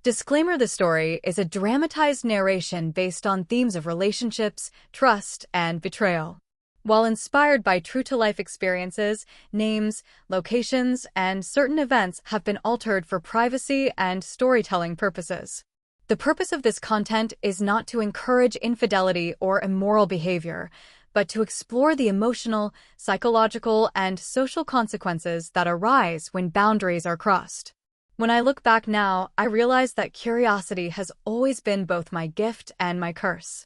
Disclaimer: the story is a dramatized narration based on themes of relationships, trust, and betrayal. While inspired by true-to-life experiences, names, locations, and certain events have been altered for privacy and storytelling purposes. The purpose of this content is not to encourage infidelity or immoral behavior, but to explore the emotional, psychological, and social consequences that arise when boundaries are crossed. When I look back now, I realize that curiosity has always been both my gift and my curse.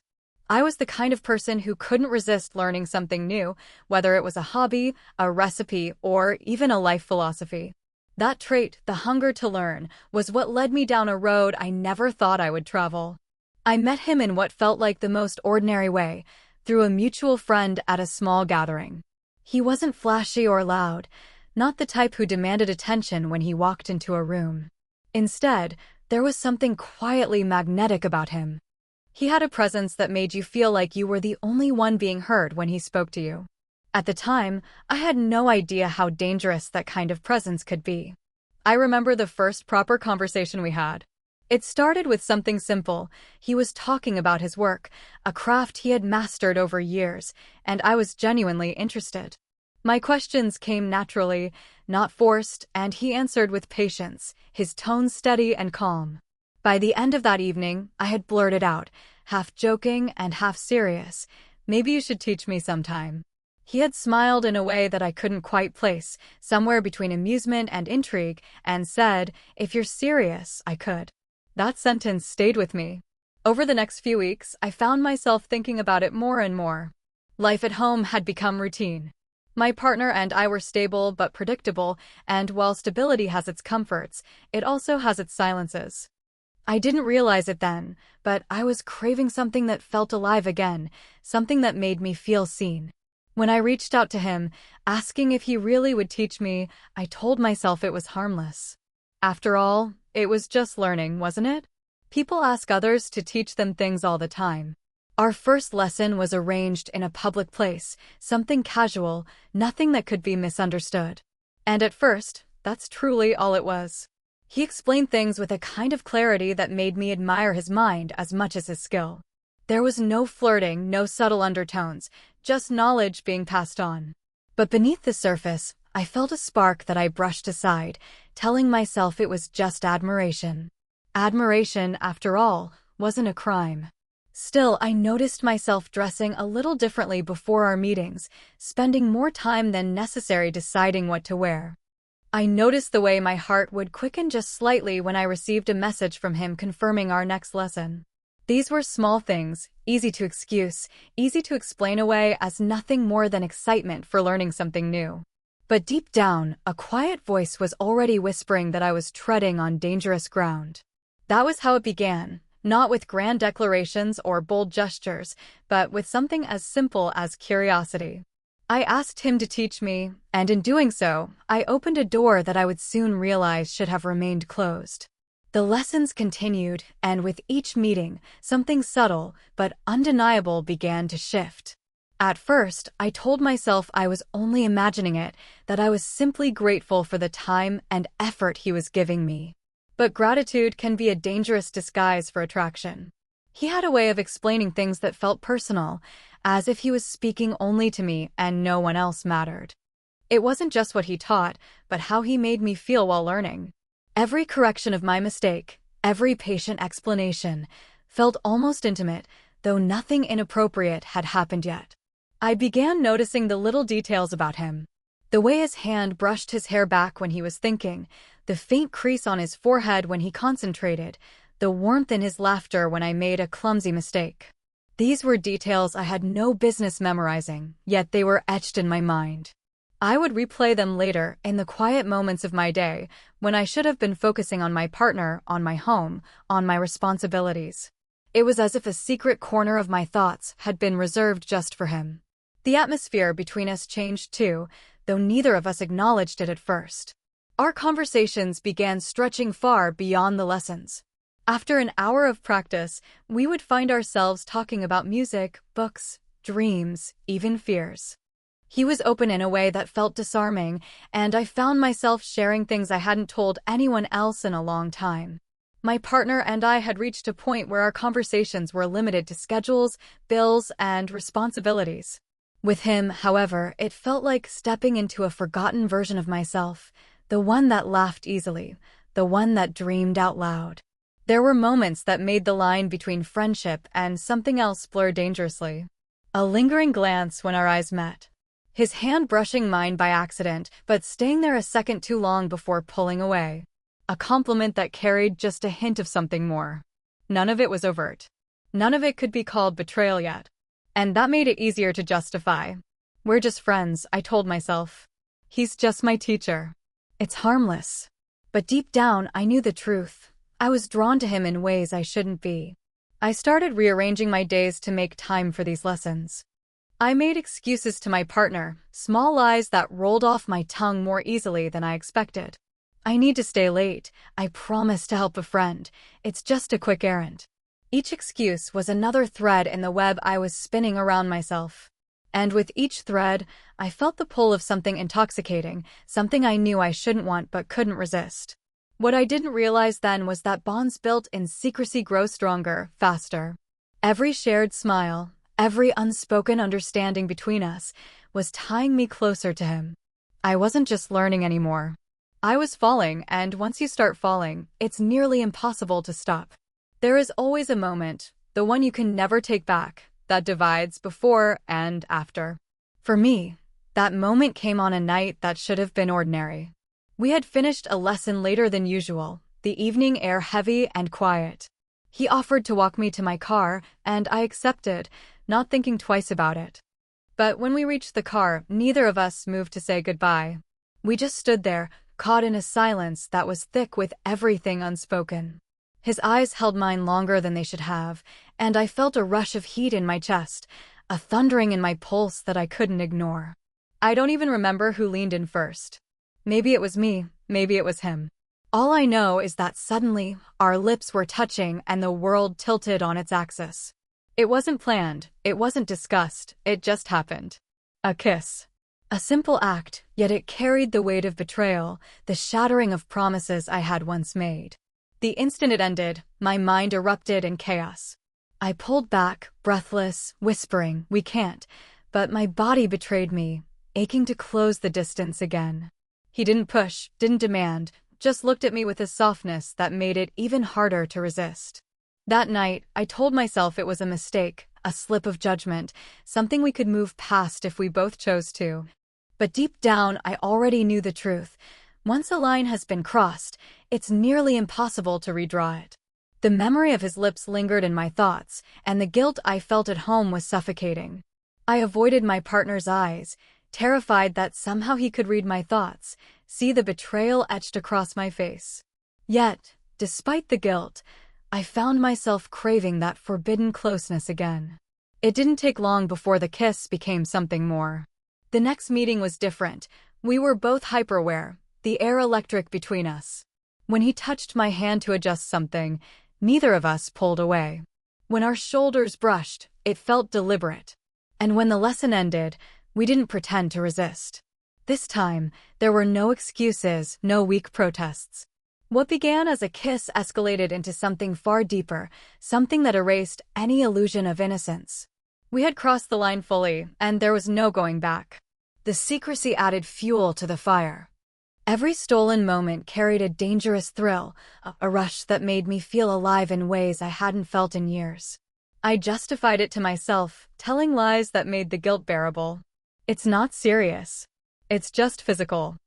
I was the kind of person who couldn't resist learning something new, whether it was a hobby, a recipe, or even a life philosophy. That trait, the hunger to learn, was what led me down a road I never thought I would travel. I met him in what felt like the most ordinary way, through a mutual friend at a small gathering. He wasn't flashy or loud, not the type who demanded attention when he walked into a room. Instead, there was something quietly magnetic about him. He had a presence that made you feel like you were the only one being heard when he spoke to you. At the time, I had no idea how dangerous that kind of presence could be. I remember the first proper conversation we had. It started with something simple. He was talking about his work, a craft he had mastered over years, and I was genuinely interested. My questions came naturally, not forced, and he answered with patience, his tone steady and calm. By the end of that evening, I had blurted out, half joking and half serious, "Maybe you should teach me sometime." He had smiled in a way that I couldn't quite place, somewhere between amusement and intrigue, and said, "If you're serious, I could." That sentence stayed with me. Over the next few weeks, I found myself thinking about it more and more. Life at home had become routine. My partner and I were stable but predictable, and while stability has its comforts, it also has its silences. I didn't realize it then, but I was craving something that felt alive again, something that made me feel seen. When I reached out to him, asking if he really would teach me, I told myself it was harmless. After all, it was just learning, wasn't it? People ask others to teach them things all the time. Our first lesson was arranged in a public place, something casual, nothing that could be misunderstood. And at first, that's truly all it was. He explained things with a kind of clarity that made me admire his mind as much as his skill. There was no flirting, no subtle undertones, just knowledge being passed on. But beneath the surface, I felt a spark that I brushed aside, telling myself it was just admiration. Admiration, after all, wasn't a crime. Still, I noticed myself dressing a little differently before our meetings, spending more time than necessary deciding what to wear. I noticed the way my heart would quicken just slightly when I received a message from him confirming our next lesson. These were small things, easy to excuse, easy to explain away as nothing more than excitement for learning something new. But deep down, a quiet voice was already whispering that I was treading on dangerous ground. That was how it began. Not with grand declarations or bold gestures, but with something as simple as curiosity. I asked him to teach me, and in doing so, I opened a door that I would soon realize should have remained closed. The lessons continued, and with each meeting, something subtle but undeniable began to shift. At first, I told myself I was only imagining it, that I was simply grateful for the time and effort he was giving me. But gratitude can be a dangerous disguise for attraction. He had a way of explaining things that felt personal, as if he was speaking only to me and no one else mattered. It wasn't just what he taught, but how he made me feel while learning. Every correction of my mistake, every patient explanation, felt almost intimate, though nothing inappropriate had happened yet. I began noticing the little details about him. The way his hand brushed his hair back when he was thinking, the faint crease on his forehead when he concentrated, the warmth in his laughter when I made a clumsy mistake. These were details I had no business memorizing, yet they were etched in my mind. I would replay them later in the quiet moments of my day, when I should have been focusing on my partner, on my home, on my responsibilities. It was as if a secret corner of my thoughts had been reserved just for him. The atmosphere between us changed too, though neither of us acknowledged it at first. Our conversations began stretching far beyond the lessons. After an hour of practice, we would find ourselves talking about music, books, dreams, even fears. He was open in a way that felt disarming, and I found myself sharing things I hadn't told anyone else in a long time. My partner and I had reached a point where our conversations were limited to schedules, bills, and responsibilities. With him, however, it felt like stepping into a forgotten version of myself, the one that laughed easily, the one that dreamed out loud. There were moments that made the line between friendship and something else blur dangerously. A lingering glance when our eyes met. His hand brushing mine by accident, but staying there a second too long before pulling away. A compliment that carried just a hint of something more. None of it was overt. None of it could be called betrayal yet. And that made it easier to justify. We're just friends, I told myself. He's just my teacher. It's harmless. But deep down, I knew the truth. I was drawn to him in ways I shouldn't be. I started rearranging my days to make time for these lessons. I made excuses to my partner, small lies that rolled off my tongue more easily than I expected. I need to stay late. I promise to help a friend. It's just a quick errand. Each excuse was another thread in the web I was spinning around myself. And with each thread, I felt the pull of something intoxicating, something I knew I shouldn't want but couldn't resist. What I didn't realize then was that bonds built in secrecy grow stronger, faster. Every shared smile, every unspoken understanding between us, was tying me closer to him. I wasn't just learning anymore. I was falling, and once you start falling, it's nearly impossible to stop. There is always a moment, the one you can never take back, that divides before and after. For me, that moment came on a night that should have been ordinary. We had finished a lesson later than usual, the evening air heavy and quiet. He offered to walk me to my car, and I accepted, not thinking twice about it. But when we reached the car, neither of us moved to say goodbye. We just stood there, caught in a silence that was thick with everything unspoken. His eyes held mine longer than they should have, and I felt a rush of heat in my chest, a thundering in my pulse that I couldn't ignore. I don't even remember who leaned in first. Maybe it was me, maybe it was him. All I know is that suddenly, our lips were touching and the world tilted on its axis. It wasn't planned, it wasn't discussed, it just happened. A kiss. A simple act, yet it carried the weight of betrayal, the shattering of promises I had once made. The instant it ended, my mind erupted in chaos. I pulled back, breathless, whispering, "We can't," but my body betrayed me, aching to close the distance again. He didn't push, didn't demand, just looked at me with a softness that made it even harder to resist. That night, I told myself it was a mistake, a slip of judgment, something we could move past if we both chose to. But deep down, I already knew the truth. Once a line has been crossed, it's nearly impossible to redraw it. The memory of his lips lingered in my thoughts, and the guilt I felt at home was suffocating. I avoided my partner's eyes, terrified that somehow he could read my thoughts, see the betrayal etched across my face. Yet, despite the guilt, I found myself craving that forbidden closeness again. It didn't take long before the kiss became something more. The next meeting was different. We were both hyper-aware, the air electric between us. When he touched my hand to adjust something, neither of us pulled away. When our shoulders brushed, it felt deliberate. And when the lesson ended, we didn't pretend to resist. This time, there were no excuses, no weak protests. What began as a kiss escalated into something far deeper, something that erased any illusion of innocence. We had crossed the line fully, and there was no going back. The secrecy added fuel to the fire. Every stolen moment carried a dangerous thrill, a rush that made me feel alive in ways I hadn't felt in years. I justified it to myself, telling lies that made the guilt bearable. It's not serious. It's just physical.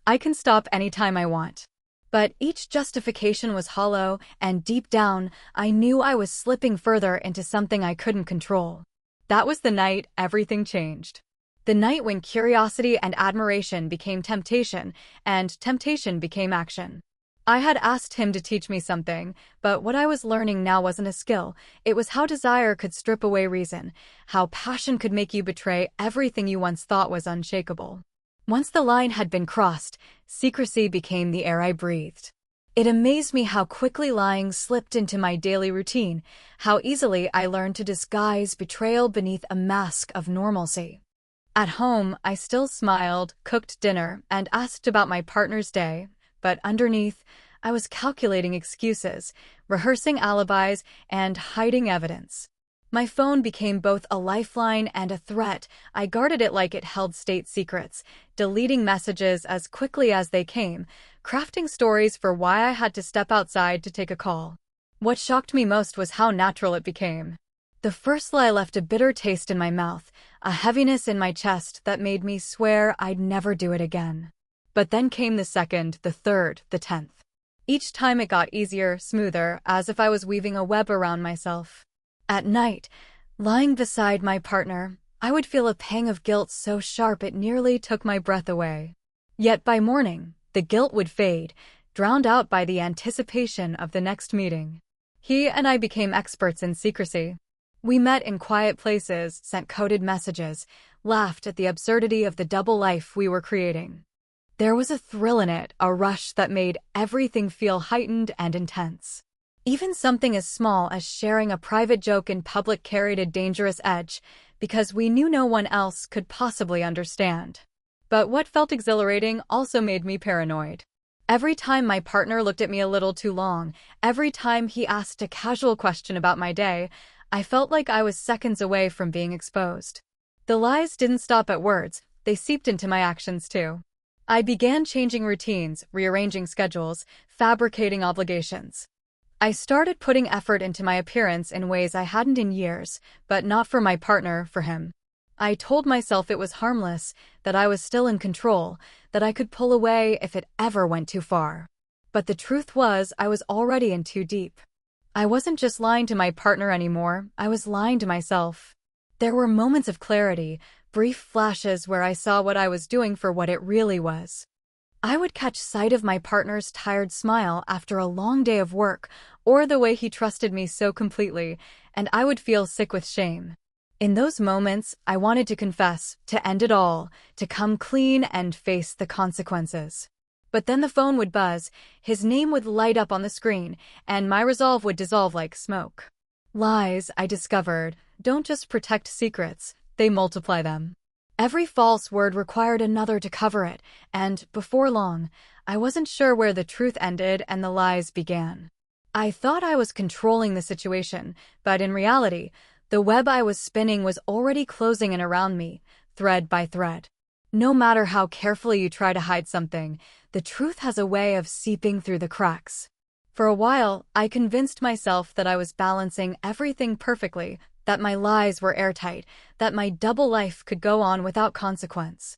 I can stop anytime I want. But each justification was hollow, and deep down, I knew I was slipping further into something I couldn't control. That was the night everything changed. The night when curiosity and admiration became temptation, and temptation became action. I had asked him to teach me something, but what I was learning now wasn't a skill. It was how desire could strip away reason, how passion could make you betray everything you once thought was unshakable. Once the line had been crossed, secrecy became the air I breathed. It amazed me how quickly lying slipped into my daily routine, how easily I learned to disguise betrayal beneath a mask of normalcy. At home, I still smiled, cooked dinner, and asked about my partner's day, but underneath, I was calculating excuses, rehearsing alibis, and hiding evidence. My phone became both a lifeline and a threat. I guarded it like it held state secrets, deleting messages as quickly as they came, crafting stories for why I had to step outside to take a call. What shocked me most was how natural it became. The first lie left a bitter taste in my mouth, a heaviness in my chest that made me swear I'd never do it again. But then came the second, the third, the 10th. Each time it got easier, smoother, as if I was weaving a web around myself. At night, lying beside my partner, I would feel a pang of guilt so sharp it nearly took my breath away. Yet by morning, the guilt would fade, drowned out by the anticipation of the next meeting. He and I became experts in secrecy. We met in quiet places, sent coded messages, laughed at the absurdity of the double life we were creating. There was a thrill in it, a rush that made everything feel heightened and intense. Even something as small as sharing a private joke in public carried a dangerous edge, because we knew no one else could possibly understand. But what felt exhilarating also made me paranoid. Every time my partner looked at me a little too long, every time he asked a casual question about my day, I felt like I was seconds away from being exposed. The lies didn't stop at words, they seeped into my actions too. I began changing routines, rearranging schedules, fabricating obligations. I started putting effort into my appearance in ways I hadn't in years, but not for my partner, for him. I told myself it was harmless, that I was still in control, that I could pull away if it ever went too far. But the truth was, I was already in too deep. I wasn't just lying to my partner anymore, I was lying to myself. There were moments of clarity, brief flashes where I saw what I was doing for what it really was. I would catch sight of my partner's tired smile after a long day of work, or the way he trusted me so completely, and I would feel sick with shame. In those moments, I wanted to confess, to end it all, to come clean and face the consequences. But then the phone would buzz, his name would light up on the screen, and my resolve would dissolve like smoke. Lies, I discovered, don't just protect secrets, they multiply them. Every false word required another to cover it, and, before long, I wasn't sure where the truth ended and the lies began. I thought I was controlling the situation, but in reality, the web I was spinning was already closing in around me, thread by thread. No matter how carefully you try to hide something, the truth has a way of seeping through the cracks. For a while, I convinced myself that I was balancing everything perfectly, that my lies were airtight, that my double life could go on without consequence.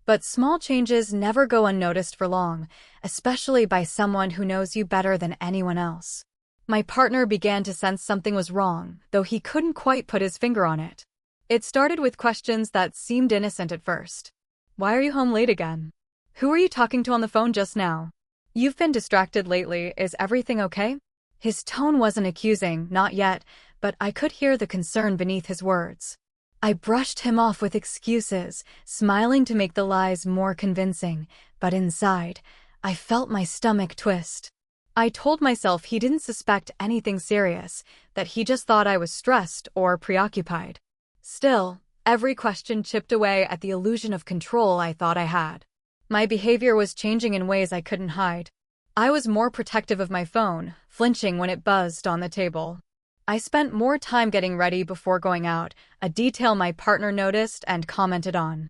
But small changes never go unnoticed for long, especially by someone who knows you better than anyone else. My partner began to sense something was wrong, though he couldn't quite put his finger on it. It started with questions that seemed innocent at first. Why are you home late again? Who are you talking to on the phone just now? You've been distracted lately, is everything okay? His tone wasn't accusing, not yet, but I could hear the concern beneath his words. I brushed him off with excuses, smiling to make the lies more convincing, but inside, I felt my stomach twist. I told myself he didn't suspect anything serious, that he just thought I was stressed or preoccupied. Still, every question chipped away at the illusion of control I thought I had. My behavior was changing in ways I couldn't hide. I was more protective of my phone, flinching when it buzzed on the table. I spent more time getting ready before going out, a detail my partner noticed and commented on.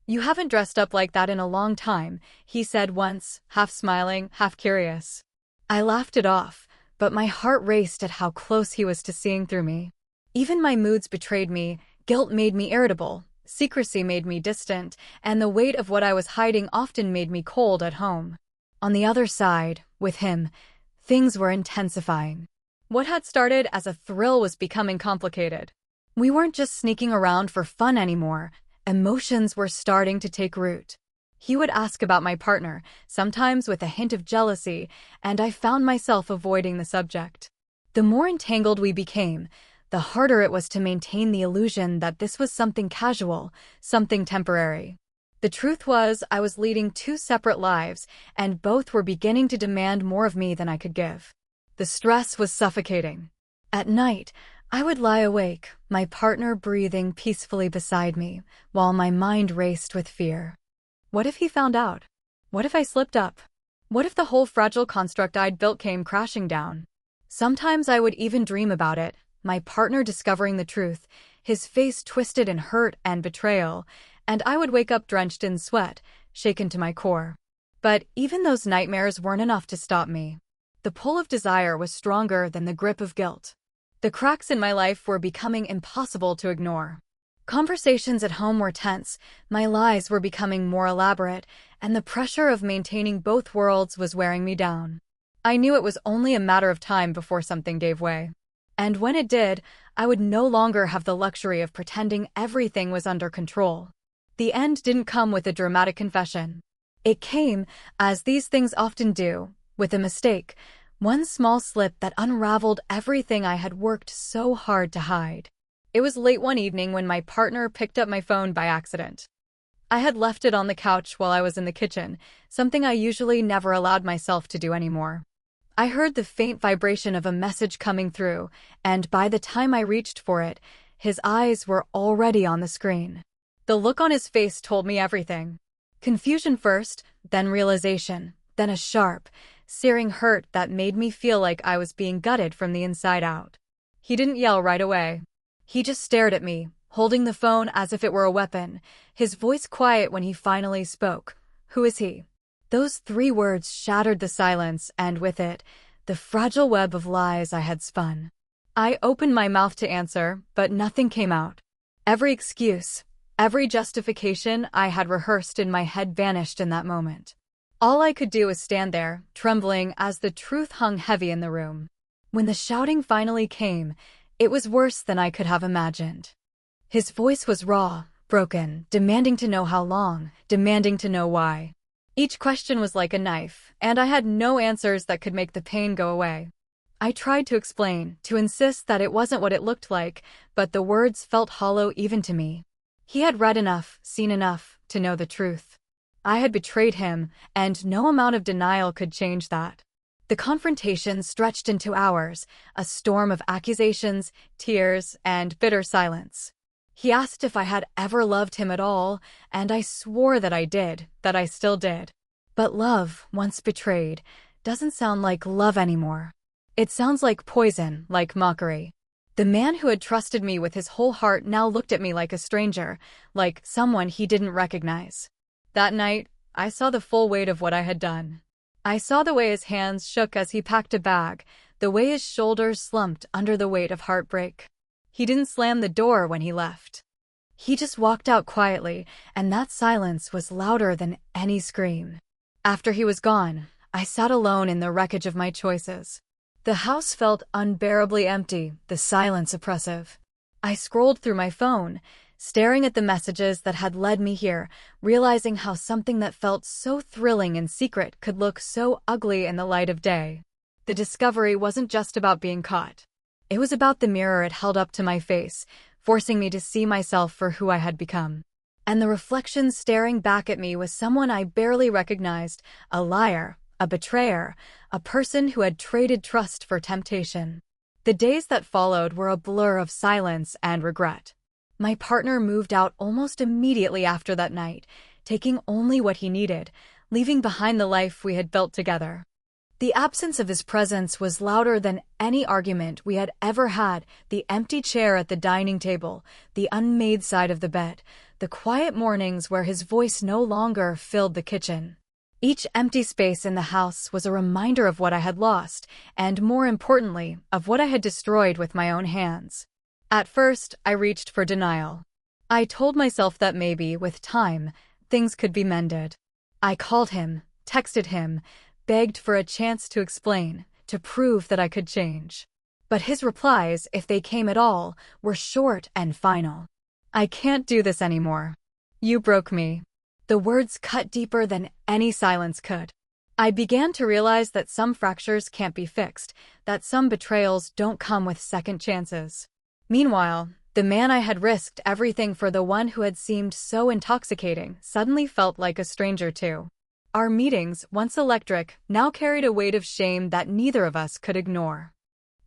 You haven't dressed up like that in a long time, he said once, half smiling, half curious. I laughed it off, but my heart raced at how close he was to seeing through me. Even my moods betrayed me, guilt made me irritable, secrecy made me distant, and the weight of what I was hiding often made me cold at home. On the other side, with him, things were intensifying. What had started as a thrill was becoming complicated. We weren't just sneaking around for fun anymore, emotions were starting to take root. He would ask about my partner, sometimes with a hint of jealousy, and I found myself avoiding the subject. The more entangled we became, the harder it was to maintain the illusion that this was something casual, something temporary. The truth was, I was leading two separate lives, and both were beginning to demand more of me than I could give. The stress was suffocating. At night, I would lie awake, my partner breathing peacefully beside me, while my mind raced with fear. What if he found out? What if I slipped up? What if the whole fragile construct I'd built came crashing down? Sometimes I would even dream about it, my partner discovering the truth, his face twisted in hurt and betrayal, and I would wake up drenched in sweat, shaken to my core. But even those nightmares weren't enough to stop me. The pull of desire was stronger than the grip of guilt. The cracks in my life were becoming impossible to ignore. Conversations at home were tense, my lies were becoming more elaborate, and the pressure of maintaining both worlds was wearing me down. I knew it was only a matter of time before something gave way. And when it did, I would no longer have the luxury of pretending everything was under control. The end didn't come with a dramatic confession. It came, as these things often do, with a mistake, one small slip that unraveled everything I had worked so hard to hide. It was late one evening when my partner picked up my phone by accident. I had left it on the couch while I was in the kitchen, something I usually never allowed myself to do anymore. I heard the faint vibration of a message coming through, and by the time I reached for it, his eyes were already on the screen. The look on his face told me everything. Confusion first, then realization, then a sharp, searing hurt that made me feel like I was being gutted from the inside out. He didn't yell right away. He just stared at me, holding the phone as if it were a weapon, his voice quiet when he finally spoke. "Who is he?" Those 3 words shattered the silence, and with it, the fragile web of lies I had spun. I opened my mouth to answer, but nothing came out. Every excuse, every justification I had rehearsed in my head vanished in that moment. All I could do was stand there, trembling as the truth hung heavy in the room. When the shouting finally came, it was worse than I could have imagined. His voice was raw, broken, demanding to know how long, demanding to know why. Each question was like a knife, and I had no answers that could make the pain go away. I tried to explain, to insist that it wasn't what it looked like, but the words felt hollow even to me. He had read enough, seen enough, to know the truth. I had betrayed him, and no amount of denial could change that. The confrontation stretched into hours, a storm of accusations, tears, and bitter silence. He asked if I had ever loved him at all, and I swore that I did, that I still did. But love, once betrayed, doesn't sound like love anymore. It sounds like poison, like mockery. The man who had trusted me with his whole heart now looked at me like a stranger, like someone he didn't recognize. That night, I saw the full weight of what I had done. I saw the way his hands shook as he packed a bag, the way his shoulders slumped under the weight of heartbreak. He didn't slam the door when he left. He just walked out quietly, and that silence was louder than any scream. After he was gone, I sat alone in the wreckage of my choices. The house felt unbearably empty, the silence oppressive. I scrolled through my phone, staring at the messages that had led me here, realizing how something that felt so thrilling in secret could look so ugly in the light of day. The discovery wasn't just about being caught. It was about the mirror it held up to my face, forcing me to see myself for who I had become. And the reflection staring back at me was someone I barely recognized, a liar, a betrayer, a person who had traded trust for temptation. The days that followed were a blur of silence and regret. My partner moved out almost immediately after that night, taking only what he needed, leaving behind the life we had built together. The absence of his presence was louder than any argument we had ever had, the empty chair at the dining table, the unmade side of the bed, the quiet mornings where his voice no longer filled the kitchen. Each empty space in the house was a reminder of what I had lost, and more importantly, of what I had destroyed with my own hands. At first, I reached for denial. I told myself that maybe, with time, things could be mended. I called him, texted him, begged for a chance to explain, to prove that I could change. But his replies, if they came at all, were short and final. "I can't do this anymore. You broke me." The words cut deeper than any silence could. I began to realize that some fractures can't be fixed, that some betrayals don't come with second chances. Meanwhile, the man I had risked everything for, the one who had seemed so intoxicating, suddenly felt like a stranger too. Our meetings, once electric, now carried a weight of shame that neither of us could ignore.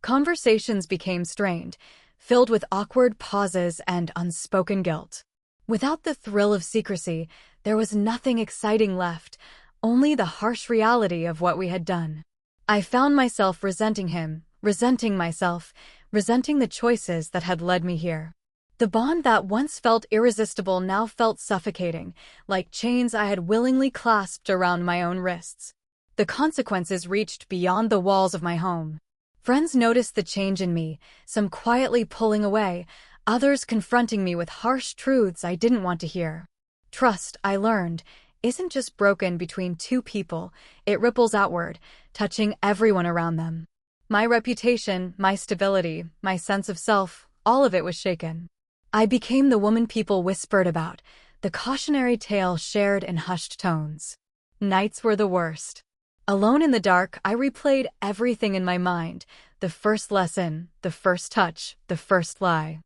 Conversations became strained, filled with awkward pauses and unspoken guilt. Without the thrill of secrecy, there was nothing exciting left, only the harsh reality of what we had done. I found myself resenting him, resenting myself, resenting the choices that had led me here. The bond that once felt irresistible now felt suffocating, like chains I had willingly clasped around my own wrists. The consequences reached beyond the walls of my home. Friends noticed the change in me, some quietly pulling away, others confronting me with harsh truths I didn't want to hear. Trust, I learned, isn't just broken between two people, it ripples outward, touching everyone around them. My reputation, my stability, my sense of self, all of it was shaken. I became the woman people whispered about, the cautionary tale shared in hushed tones. Nights were the worst. Alone in the dark, I replayed everything in my mind, the first lesson, the first touch, the first lie.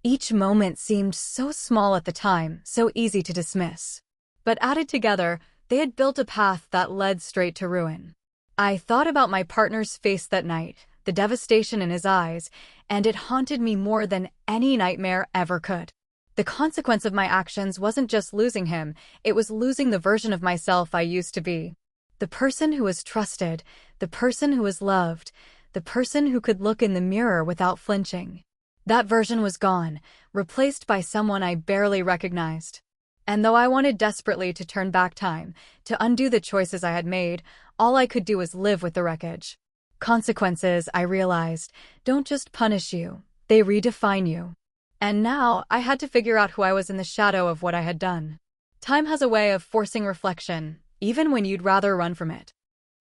Each moment seemed so small at the time, so easy to dismiss. But added together, they had built a path that led straight to ruin. I thought about my partner's face that night, the devastation in his eyes, and it haunted me more than any nightmare ever could. The consequence of my actions wasn't just losing him, it was losing the version of myself I used to be. The person who was trusted, the person who was loved, the person who could look in the mirror without flinching. That version was gone, replaced by someone I barely recognized. And though I wanted desperately to turn back time, to undo the choices I had made, all I could do was live with the wreckage. Consequences, I realized, don't just punish you, they redefine you. And now, I had to figure out who I was in the shadow of what I had done. Time has a way of forcing reflection, even when you'd rather run from it.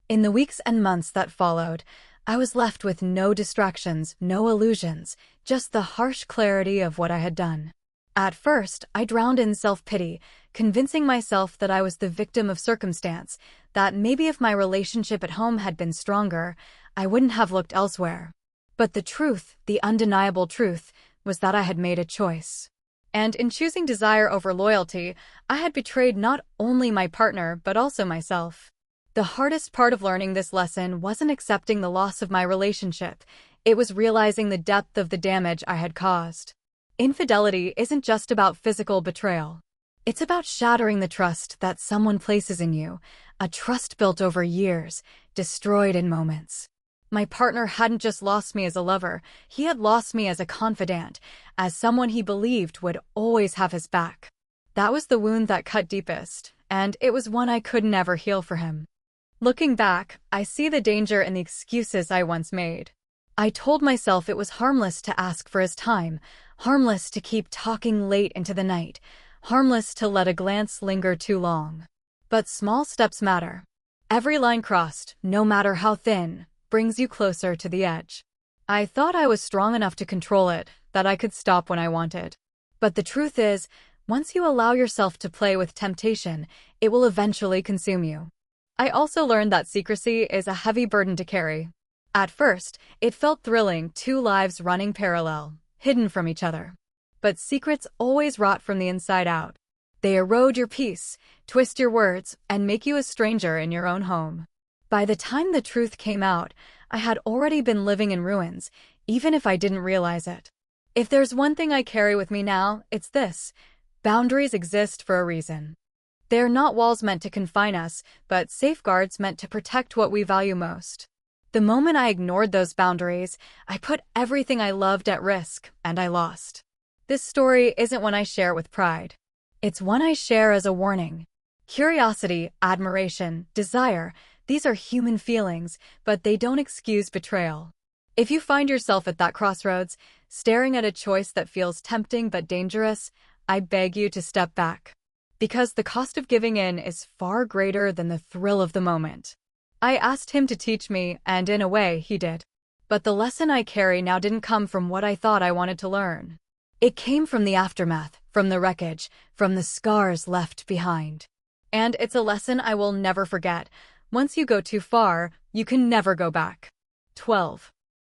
In the weeks and months that followed, I was left with no distractions, no illusions, just the harsh clarity of what I had done. At first, I drowned in self-pity, convincing myself that I was the victim of circumstance, that maybe if my relationship at home had been stronger, I wouldn't have looked elsewhere. But the truth, the undeniable truth, was that I had made a choice. And in choosing desire over loyalty, I had betrayed not only my partner but also myself. The hardest part of learning this lesson wasn't accepting the loss of my relationship, it was realizing the depth of the damage I had caused. Infidelity isn't just about physical betrayal. It's about shattering the trust that someone places in you, a trust built over years, destroyed in moments. My partner hadn't just lost me as a lover, he had lost me as a confidant, as someone he believed would always have his back. That was the wound that cut deepest, and it was one I could never heal for him. Looking back, I see the danger in the excuses I once made. I told myself it was harmless to ask for his time, harmless to keep talking late into the night, harmless to let a glance linger too long. But small steps matter. Every line crossed, no matter how thin, brings you closer to the edge. I thought I was strong enough to control it, that I could stop when I wanted. But the truth is, once you allow yourself to play with temptation, it will eventually consume you. I also learned that secrecy is a heavy burden to carry. At first, it felt thrilling, two lives running parallel, hidden from each other. But secrets always rot from the inside out. They erode your peace, twist your words, and make you a stranger in your own home. By the time the truth came out, I had already been living in ruins, even if I didn't realize it. If there's one thing I carry with me now, it's this: boundaries exist for a reason. They're not walls meant to confine us, but safeguards meant to protect what we value most. The moment I ignored those boundaries, I put everything I loved at risk, and I lost. This story isn't one I share with pride. It's one I share as a warning. Curiosity, admiration, desire, these are human feelings, but they don't excuse betrayal. If you find yourself at that crossroads, staring at a choice that feels tempting but dangerous, I beg you to step back. Because the cost of giving in is far greater than the thrill of the moment. I asked him to teach me, and in a way, he did. But the lesson I carry now didn't come from what I thought I wanted to learn. It came from the aftermath, from the wreckage, from the scars left behind. And it's a lesson I will never forget. Once you go too far, you can never go back. 12.